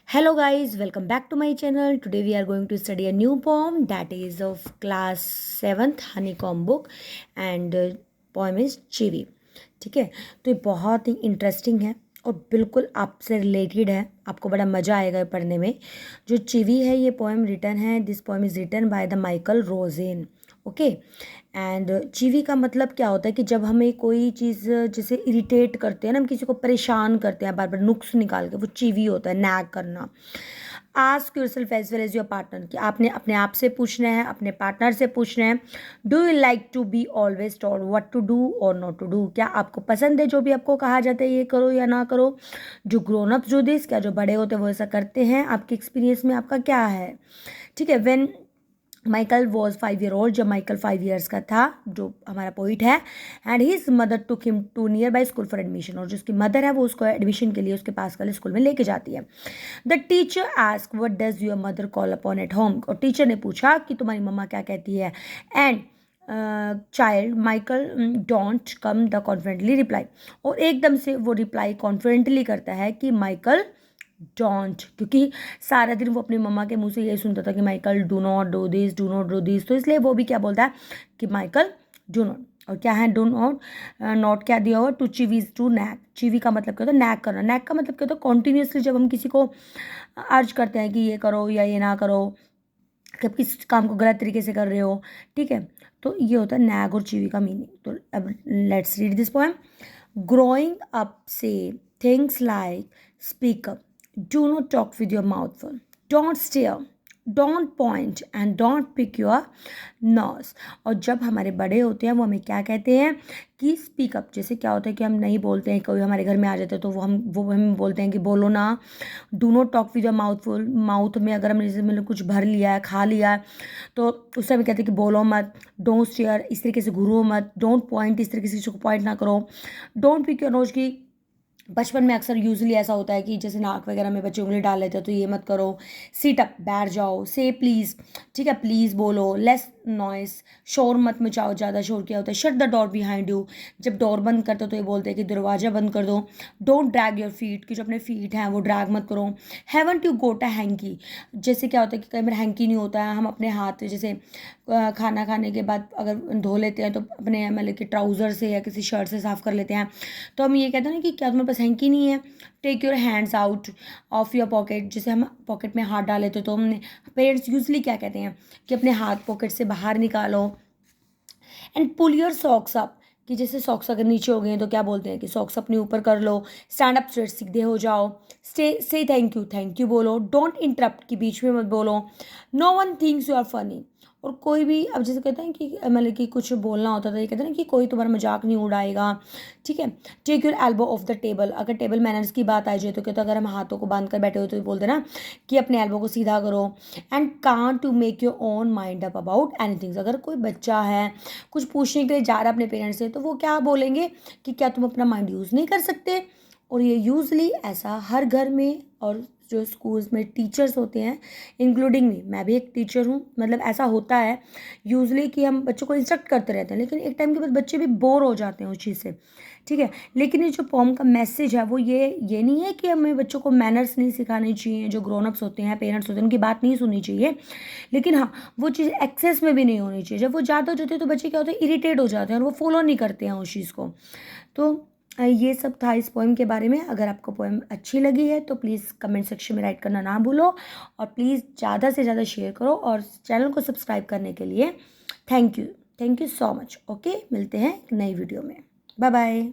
Hello guys, welcome back to my channel. Today we are going to study a new poem that is of class 7th honeycomb book and poem is चिवी. ठीक है, तो ये बहुत ही interesting है और बिल्कुल आपसे रिलेटेड है. आपको बड़ा मज़ा आएगा पढ़ने में. जो चिवी है ये पोएम रिटन है. This poem is written by the Michael Rosen. Okay and chivvy का मतलब क्या होता है कि जब हमें कोई चीज़ जैसे इरिटेट करते हैं ना, हम किसी को परेशान करते हैं बार बार नुक्स निकाल के, वो चिवी होता है, नैग करना. Ask yourself as well as your partner, कि आपने अपने आप से पूछना है, अपने पार्टनर से पूछना है. Do you like to be always told what to do और नॉट टू डू. क्या आपको पसंद है जो भी आपको कहा जाता है ये करो या ना करो. जो ग्रोन अप्स डू दिस, क्या जो बड़े होते हैं वो ऐसा करते हैं. आपके एक्सपीरियंस में आपका क्या है. ठीक है. When Michael was 5 year old, जब माइकल 5 years का था, जो हमारा पोइट है, and his mother took him to nearby school for admission, और जो उसकी मदर है वो उसको एडमिशन के लिए उसके पास वाले स्कूल में लेके जाती है. The teacher ask what does your mother call upon at home, और टीचर ने पूछा कि तुम्हारी मम्मा क्या कहती है. And child Michael don't come the confidently reply, और एकदम से वो रिप्लाई कॉन्फिडेंटली करता है कि माइकल डोंट, क्योंकि सारा दिन वो अपनी मम्मा के मुंह से यही सुनता था कि Michael do not do this, do not do this. तो इसलिए वो भी क्या बोलता है कि माइकल डू नॉट. और क्या है डू नॉट, नॉट क्या दिया हुआ, टू चिवीज टू नैक. चिवी का मतलब क्या होता है, नैक करना. नैक का मतलब क्या होता है, कॉन्टीन्यूसली जब हम किसी को अर्ज करते हैं कि ये करो या ये ना करो, कब किस काम को गलत तरीके से कर रहे हो. ठीक है, तो ये होता है नैग और चिवी का मीनिंग. तो अब let's read this poem. Growing up से things like speak up, do not talk with your mouth full, don't stare, don't point and don't pick your nose. और जब हमारे बड़े होते हैं वो हमें क्या कहते हैं कि स्पीक अप. जैसे क्या होता है कि हम नहीं बोलते हैं, कोई हमारे घर में आ जाता है तो वो हम बोलते हैं कि बोलो ना. Do not talk with your mouth full, mouth में अगर हमने जैसे मतलब कुछ भर लिया है, खा लिया है, तो उससे हमें कहते हैं कि बोलो मत. डोंट स्टेयर, इस तरीके से घूरो मत. डोंट पॉइंट, इस तरीके से किसी को पॉइंट ना करो. डोंट पिक योर नोज, की बचपन में अक्सर यूजली ऐसा होता है कि जैसे नाक वगैरह में बच्चे उंगली डाल लेते हैं, तो ये मत करो. सीट अप, बैठ जाओ. से प्लीज़, ठीक है, प्लीज़ बोलो. लेस नॉइस, शोर मत मचाओ. ज़्यादा शोर क्या होता है, shut the door behind you, जब डोर बंद करते हो तो ये बोलते हैं कि दरवाज़ा बंद कर दो. डोंट ड्रैग योर फीट, कि जो अपने फीट हैं वो ड्रैग मत करो. Haven't you got a hanky, जैसे क्या होता है कि कई बार हैंकी नहीं होता है, हम अपने हाथ जैसे खाना खाने के बाद अगर धो लेते हैं तो अपने मतलब कि ट्राउज़र से या किसी शर्ट से साफ़ कर लेते हैं, तो हम ये कहते हैं ना कि क्या तुम्हारे पास हैंकी नहीं है. Take your hands out of your pocket, जैसे हम पॉकेट में हाथ डाल लेते तो हमने पेरेंट्स यूजली क्या कहते हैं कि अपने हाथ पॉकेट से बाहर निकालो. And pull your socks up, कि जैसे सॉक्स अगर नीचे हो गए हैं तो क्या बोलते हैं कि सॉक्स अपने ऊपर कर लो. स्टैंड अप स्ट्रेट, सीधे हो जाओ. स्टे से थैंक यू बोलो. डोंट इंटरप्ट, कि बीच में मत बोलो. No one thinks you are funny, और कोई भी अब जैसे कहते हैं कि मतलब कि कुछ बोलना होता था, ये कहते हैं ना कि कोई तुम्हारा मजाक नहीं उड़ाएगा. ठीक है. Take your elbow off the table, अगर टेबल मैनर्स की बात आ जाए तो कहते अगर हम हाथों को बांध कर बैठे हो तो बोलते ना कि अपने एल्बो को सीधा करो. And can't to make your own mind up about anything, अगर कोई बच्चा है कुछ पूछने के लिए जा रहा है अपने पेरेंट्स से, तो वो क्या बोलेंगे कि क्या तुम अपना माइंड यूज़ नहीं कर सकते. और ये यूजली ऐसा हर घर में, और जो स्कूल्स में टीचर्स होते हैं इंक्लूडिंग मी, मैं भी एक टीचर हूँ, मतलब ऐसा होता है यूजली कि हम बच्चों को इंस्ट्रक्ट करते रहते हैं, लेकिन एक टाइम के बाद बच्चे भी बोर हो जाते हैं उस चीज़ से. ठीक है. लेकिन ये जो पोम का मैसेज है वो ये नहीं है कि हमें बच्चों को मैनर्स नहीं सिखाने चाहिए. जो ग्रोन अप्स होते हैं, पेरेंट्स होते हैं, उनकी बात नहीं सुननी चाहिए, लेकिन हाँ वो चीज़ एक्सेस में भी नहीं होनी चाहिए. जब वो ज़्यादा हो जाते हैं तो बच्चे क्या होते हैं, इरिटेट हो जाते हैं और वो फॉलो नहीं करते हैं उस चीज़ को. तो ये सब था इस पोएम के बारे में. अगर आपको पोएम अच्छी लगी है तो प्लीज़ कमेंट सेक्शन में राइट करना ना भूलो, और प्लीज़ ज़्यादा से ज़्यादा शेयर करो, और चैनल को सब्सक्राइब करने के लिए thank you so much. Okay, मिलते हैं एक नई वीडियो में. Bye bye.